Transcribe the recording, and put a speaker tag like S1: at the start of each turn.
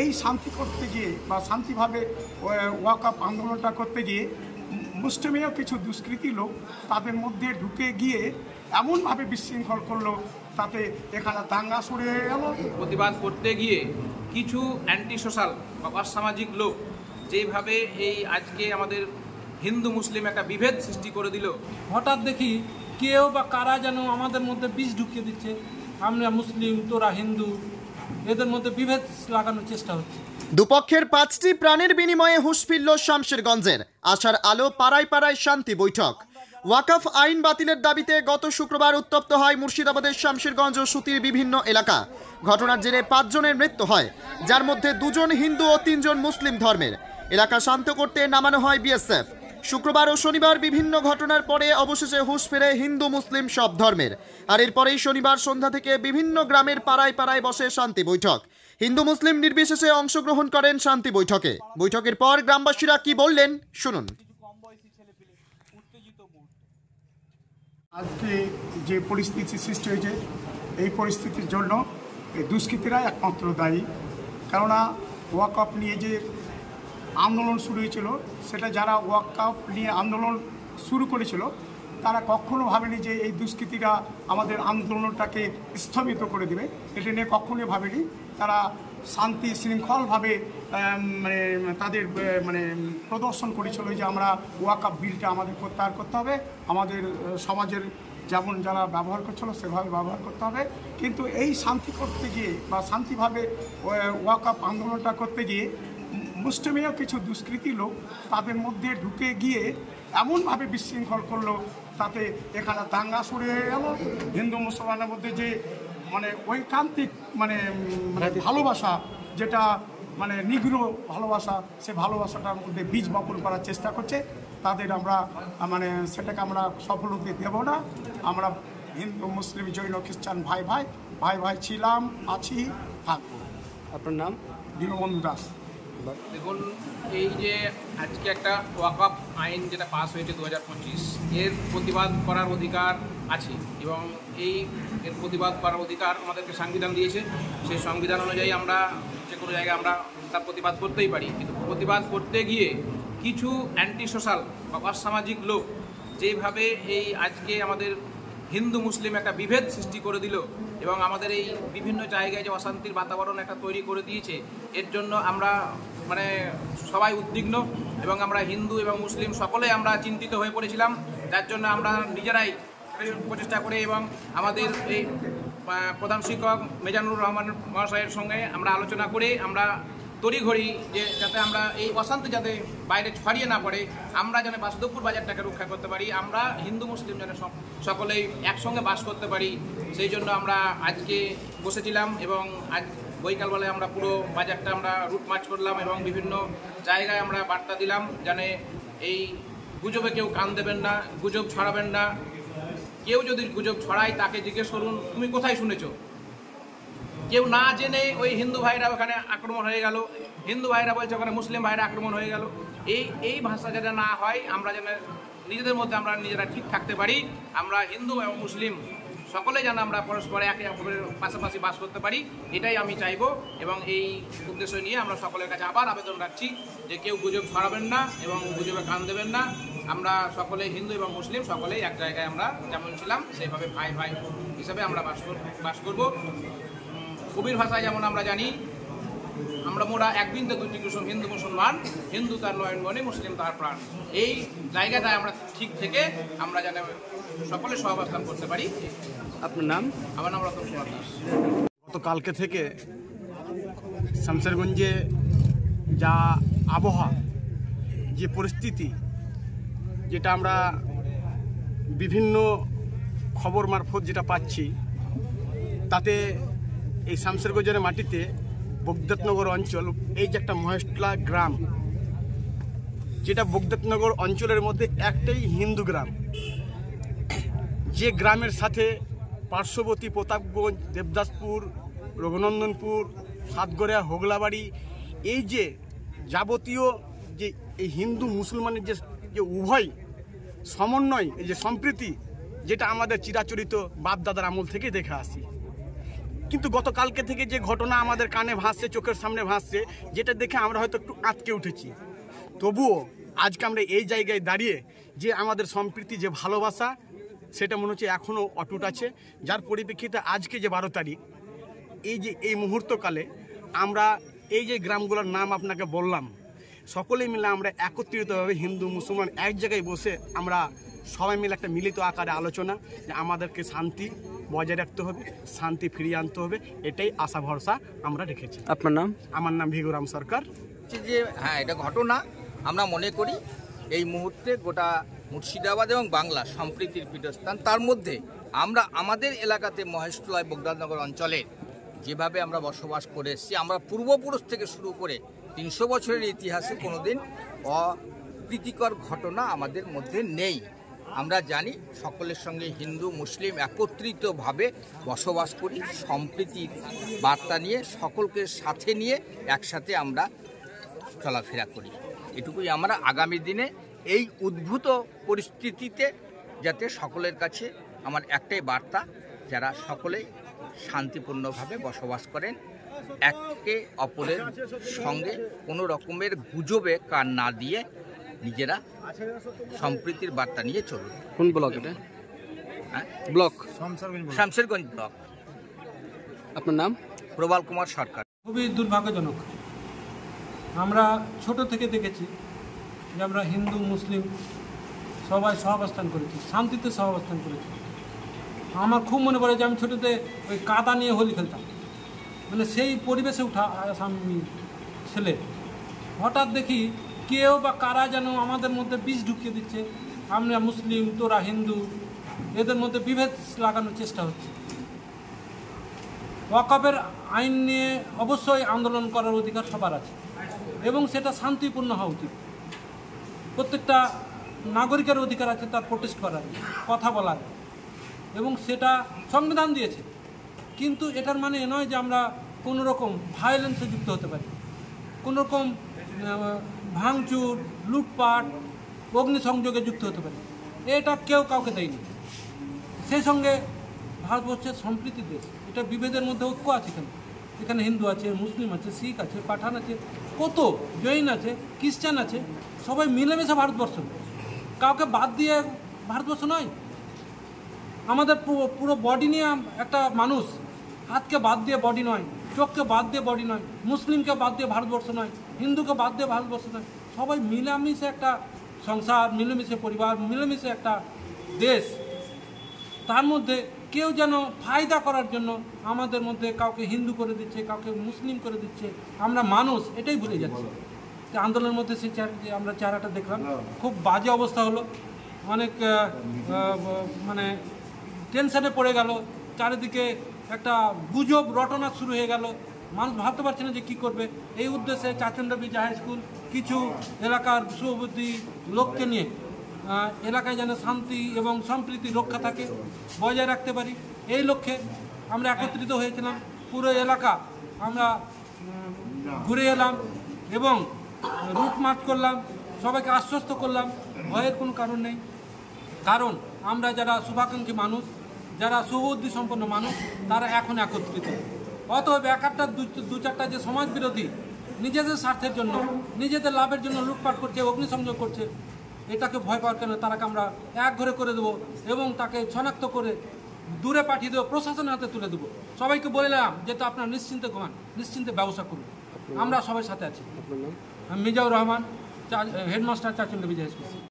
S1: এই শান্তি করতে গিয়ে বা শান্তিভাবে ওয়াকআপ আন্দোলনটা করতে গিয়ে মুসলিমীয় কিছু দুষ্কৃতী লোক তাদের মধ্যে ঢুকে গিয়ে এমনভাবে বিশৃঙ্খল করলো, তাতে এখানে দাঙ্গা শুরু হয়ে গেল।
S2: প্রতিবাদ করতে গিয়ে কিছু অ্যান্টি সোশ্যাল বা অসামাজিক লোক যেভাবে এই আজকে আমাদের হিন্দু মুসলিম একটা বিভেদ সৃষ্টি করে দিল।
S3: হঠাৎ দেখি কেউ বা কারা যেন আমাদের মধ্যে বীজ ঢুকিয়ে দিচ্ছে, আমরা মুসলিম তোরা হিন্দু, এদের মধ্যে বিভেদ লাগানোর চেষ্টা হচ্ছে।
S4: দুপক্ষের 5টি প্রাণের বিনিময়ে হুঁশ ফিরল শামশেরগঞ্জের। আশার আলো পাড়ায় পাড়ায় শান্তি বৈঠক। ওয়াকফ আইন বাতিলের দাবিতে গত শুক্রবার উত্তপ্ত হয় মুর্শিদাবাদের শামশেরগঞ্জ ও সুতির বিভিন্ন এলাকা। ঘটনার জেরে 5 জনের মৃত্যু হয়, যার মধ্যে 2 জন হিন্দু ও 3 জন মুসলিম ধর্মের। এলাকা শান্ত করতে নামানো হয় বিএসএফ। শুক্রবার ও শনিবার বিভিন্ন ঘটনার পরে অবশেষে হুঁশ ফেরে হিন্দু মুসলিম সব ধর্মের। আর এরপরেই শনিবার সন্ধ্যা থেকে বিভিন্ন গ্রামের পাড়ায় পাড়ায় বসে শান্তি বৈঠক। হিন্দু মুসলিম নির্বিশেষে অংশগ্রহণ করেন শান্তি বৈঠকে। বৈঠকের পর গ্রামবাসীরা কি বললেন শুনুন।
S1: আজকে যে পরিস্থিতি সৃষ্টি হয়েছে, এই পরিস্থিতির জন্য এই দুষ্কৃতীরা একমাত্র দায়ী। কেননা ওয়াকআপ নিয়ে যে আন্দোলন শুরু হয়েছিল, সেটা যারা ওয়াকআপ নিয়ে আন্দোলন শুরু করেছিল তারা কখনো ভাবেনি যে এই দুষ্কৃতীরা আমাদের আন্দোলনটাকে স্থগিত করে দেবে। এটা নিয়ে কখনোই ভাবেনি। তারা শান্তি শৃঙ্খলভাবে তাদের প্রদর্শন করেছিল যে আমরা ওয়াকআপ বিলটা আমাদের প্রত্যাহার করতে হবে, আমাদের সমাজের যেমন যারা ব্যবহার করছিল সেভাবে ব্যবহার করতে হবে। কিন্তু এই শান্তি করতে গিয়ে বা শান্তিভাবে ওয়াকআপ আন্দোলনটা করতে গিয়ে মুসলিমীয় কিছু দুষ্কৃতী লোক তাদের মধ্যে ঢুকে গিয়ে এমনভাবে বিশৃঙ্খল করলো, তাতে এখানে দাঙ্গা শুরু হয়ে গেল। হিন্দু মুসলমানের মধ্যে যে ঐকান্তিক ভালোবাসা, যেটা নিগৃহ ভালোবাসা, সে ভালোবাসাটার মধ্যে বীজ বপন করার চেষ্টা করছে। তাদের আমরা সেটাকে আমরা সফল হতে দেব না। আমরা হিন্দু মুসলিম জৈন খ্রিস্টান ভাই ভাই ছিলাম, আছি, থাকবো।
S5: আপনার নাম?
S1: দীনবন্ধু দাস।
S2: দেখুন, এই যে আজকে একটা ওয়াকআপ আইন যেটা পাস হয়েছে 2025, এর প্রতিবাদ করার অধিকার আছে এবং এর প্রতিবাদ করার অধিকার আমাদেরকে সংবিধান দিয়েছে। সেই সংবিধান অনুযায়ী আমরা যে কোনো জায়গায় আমরা তার প্রতিবাদ করতেই পারি। কিন্তু প্রতিবাদ করতে গিয়ে কিছু অ্যান্টি সোশ্যাল বা অসামাজিক লোক যেভাবে এই আজকে আমাদের হিন্দু মুসলিম একটা বিভেদ সৃষ্টি করে দিল এবং আমাদের এই বিভিন্ন জায়গায় যে অশান্তির বাতাবরণ একটা তৈরি করে দিয়েছে, এর জন্য আমরা সবাই উদ্বিগ্ন এবং আমরা হিন্দু এবং মুসলিম সকলে আমরা চিন্তিত হয়ে পড়েছিলাম। যার জন্য আমরা নিজেরাই প্রচেষ্টা করে এবং আমাদের এই প্রধান শিক্ষক মেজানুর রহমান মহাশয়ের সঙ্গে আমরা আলোচনা করে আমরা তড়িঘড়ি যাতে আমরা এই অশান্তি যাতে বাইরে ছড়িয়ে না পড়ে, আমরা যেন বাসুদেবপুর বাজারটাকে রক্ষা করতে পারি, আমরা হিন্দু মুসলিম যেন সকলেই একসঙ্গে বাস করতে পারি, সেই জন্য আমরা আজকে বসেছিলাম এবং আজ বৈকালবেলায় আমরা পুরো বাজারটা আমরা রুট মার্চ করলাম এবং বিভিন্ন জায়গায় আমরা বার্তা দিলাম যেন এই গুজবে কেউ কান দেবেন না, গুজব ছড়াবেন না। কেউ যদি গুজব ছড়ায় তাকে জিজ্ঞেস করুন তুমি কোথায় শুনেছো। কেউ না জেনে ওই হিন্দু ভাইরা ওখানে আক্রমণ হয়ে গেল, হিন্দু ভাইরা বলছে ওখানে মুসলিম ভাইরা আক্রমণ হয়ে গেল। এই ভাষা যেন না হয়, আমরা যেন নিজেদের মধ্যে আমরা নিজেরা ঠিক থাকতে পারি, আমরা হিন্দু এবং মুসলিম সকলে যেন আমরা পরস্পরে একে অপরের পাশাপাশি বাস করতে পারি, এটাই আমি চাইব। এবং এই উদ্দেশ্য নিয়ে আমরা সকলের কাছে আবার আবেদন রাখছি যে কেউ গুজব ছড়াবেন না এবং গুজবে কান দেবেন না। আমরা সকলে হিন্দু এবং মুসলিম সকলেই এক জায়গায় আমরা যেমন ছিলাম সেইভাবে ভাই হিসাবে আমরা বাস করব। কবির ভাষায় যেমন আমরা জানি, আমরা মোরা এক বৃন্দে দুটি কুসুম, হিন্দু মুসলমান, হিন্দু তার নয়নমণি, মুসলিম তার প্রাণ। এই জায়গাটায় আমরা ঠিক থেকে আমরা যেন সকলে সহাবস্থান করতে পারি।
S5: আপনার নাম?
S2: আমার নাম রতন কুমার দাস।
S6: গতকালকে থেকে শামশেরগঞ্জে যা আবহাওয়া, যে পরিস্থিতি, যেটা আমরা বিভিন্ন খবর মারফত যেটা পাচ্ছি, তাতে এই শামশেরগঞ্জের মাটিতে বগদাতনগর অঞ্চল, এই যে একটা মহেশতলা গ্রাম, যেটা বগদাতনগর অঞ্চলের মধ্যে একটাই হিন্দু গ্রাম, যে গ্রামের সাথে পার্শ্ববর্তী প্রতাপগঞ্জ, দেবদাসপুর, রঘুনন্দনপুর, সাতগড়িয়া, হোগলাবাড়ি, এই যে যাবতীয় যে এই হিন্দু মুসলমানের যে উভয় সমন্বয়, এই যে সম্প্রীতি, যেটা আমাদের চিরাচরিত বাপদাদার আমল থেকে দেখে আসি, কিন্তু গতকালকে থেকে যে ঘটনা আমাদের কানে ভাসছে, চোখের সামনে ভাসছে, যেটা দেখে আমরা হয়তো একটু আটকে উঠেছি। তবুও আজকে আমরা এই জায়গায় দাঁড়িয়ে যে আমাদের সম্প্রীতি, যে ভালোবাসা, সেটা মনে হচ্ছে এখনও অটুট আছে। যার পরিপ্রেক্ষিতে আজকে যে 12 তারিখ, এই মুহূর্তকালে আমরা এই যে গ্রামগুলোর নাম আপনাকে বললাম, সকলে মিলে আমরা একত্রিতভাবে হিন্দু মুসলমান এক জায়গায় বসে আমরা সবাই মিলে একটা মিলিত আকারে আলোচনা যে আমাদেরকে শান্তি বজায় রাখতে হবে, শান্তি ফিরিয়ে আনতে হবে, এটাই আশা ভরসা আমরা রেখেছি।
S5: আপনার নাম?
S6: আমার নাম ভিগুরাম সরকার।
S7: যে হ্যাঁ, এটা ঘটনা আমরা মনে করি এই মুহূর্তে গোটা মুর্শিদাবাদ এবং বাংলা সম্প্রীতির পীঠস্থান। তার মধ্যে আমরা আমাদের এলাকাতে মহেশতলায় বগদানগর অঞ্চলে যেভাবে আমরা বসবাস করে এসেছি, আমরা পূর্বপুরুষ থেকে শুরু করে 300 বছরের ইতিহাসে কোনোদিন অপ্রীতিকর ঘটনা আমাদের মধ্যে নেই। আমরা জানি সকলের সঙ্গে হিন্দু মুসলিম একত্রিতভাবে বসবাস করি, সম্প্রীতির বার্তা নিয়ে সকলকে সাথে নিয়ে একসাথে আমরা চলাফেরা করি। এটুকুই আমরা আগামী দিনে এই উদ্ভূত পরিস্থিতিতে যাতে সকলের কাছে আমার একটাই বার্তা, যারা সকলেই শান্তিপূর্ণভাবে বসবাস করেন, একে অপরের সঙ্গে কোনো রকমের গুজবে কান না দিয়ে নিজেরা সম্প্রীতির বার্তা নিয়ে চলুন।
S5: কোন ব্লক এটা?
S7: হ্যাঁ,
S5: ব্লক
S7: শামশেরগঞ্জ ব্লক।
S5: আপনার নাম?
S7: প্রবাল কুমার সরকার।
S3: খুবই দুর্ভাগ্যজনক। আমরা ছোট থেকে দেখেছি যে আমরা হিন্দু মুসলিম সবাই সহাবস্থান করেছি, শান্তিতে সহাবস্থান করেছি। আমার খুব মনে পড়ে যে আমি ছোটোতে ওই কাদা নিয়ে হোলি খেলতাম, মানে সেই পরিবেশে উঠা আমি ছেলে। হঠাৎ দেখি কেউ বা কারা যেন আমাদের মধ্যে বীজ ঢুকিয়ে দিচ্ছে, আমরা মুসলিম তোরা হিন্দু, এদের মধ্যে বিভেদ লাগানোর চেষ্টা হচ্ছে। ওয়াকফের আইন নিয়ে অবশ্যই আন্দোলন করার অধিকার সবার আছে এবং সেটা শান্তিপূর্ণ হওয়া উচিত। প্রত্যেকটা নাগরিকের অধিকার আছে তার প্রোটেস্ট করার, কথা বলার, এবং সেটা সংবিধান দিয়েছে। কিন্তু এটার মানে এ নয় যে আমরা কোনো রকম ভায়োলেন্সে যুক্ত হতে পারি, কোনো রকম ভাঙচুর, লুটপাট, অগ্নিসংযোগে যুক্ত হতে পারি। এটা কেউ কাউকে দেয়নি। সেই সঙ্গে ভারতবর্ষের সম্প্রীতির দেশ, এটা বিভেদের মধ্যে ঐক্য আছে। এখানে হিন্দু আছে, মুসলিম আছে, শিখ আছে, পাঠান আছে, কত জৈন আছে, খ্রিস্টান আছে, সবাই মিলেমিশে ভারতবর্ষ। কাউকে বাদ দিয়ে ভারতবর্ষ নয়। আমাদের পুরো বডি নিয়ে একটা মানুষ, হাতকে বাদ দিয়ে বডি নয়, চোখকে বাদ দিয়ে বডি নয়, মুসলিমকে বাদ দিয়ে ভারতবর্ষ নয়, হিন্দুকে বাদ দিয়ে ভারতবর্ষ নয়। সবাই মিলেমিশে একটা সংসার, মিলেমিশে পরিবার, মিলেমিশে একটা দেশ। তার মধ্যে কেউ যেন ফায়দা করার জন্য আমাদের মধ্যে কাউকে হিন্দু করে দিচ্ছে, কাউকে মুসলিম করে দিচ্ছে। আমরা মানুষ, এটাই ভুলে যাচ্ছি। আন্দোলনের মধ্যে সেই আমরা চেহারাটা দেখলাম, খুব বাজে অবস্থা হলো। অনেক মানে টেনশনে পড়ে গেল, চারিদিকে একটা গুজব রটনা শুরু হয়ে গেল। মানুষ ভাবতে পারছে না যে কী করবে। এই উদ্দেশ্যে চাচণ্ডা বিজয় হাই স্কুল কিছু এলাকার সুবুদ্ধি লোককে নিয়ে এলাকায় যেন শান্তি এবং সম্প্রীতি রক্ষা থাকে, বজায় রাখতে পারি, এই লক্ষ্যে আমরা একত্রিত হয়েছিলাম। পুরো এলাকা আমরা ঘুরে এলাম এবং রুট মার্চ করলাম, সবাইকে আশ্বস্ত করলাম ভয়ের কোনো কারণ নেই। কারণ আমরা যারা শুভাকাঙ্ক্ষী মানুষ, যারা সুবুদ্ধি সম্পন্ন মানুষ, তারা এখন একত্রিত। অতএব একটা দু চারটা যে সমাজ বিরোধী নিজেদের স্বার্থের জন্য, নিজেদের লাভের জন্য লুটপাট করছে, অগ্নিসংযোগ করছে, এটাকে ভয় পাওয়ার কেন, তারাকে আমরা এক ঘরে করে দেবো এবং তাকে শনাক্ত করে দূরে পাঠিয়ে দেবো, প্রশাসনের হাতে তুলে দেবো। সবাইকে বললাম যে তো আপনারা নিশ্চিন্তে ঘুমান, নিশ্চিন্তে ব্যবসা করুন, আমরা সবার সাথে আছি। মিজাউর রহমান, হেডমাস্টার, চাচণ্ডা বিজয় স্কুল।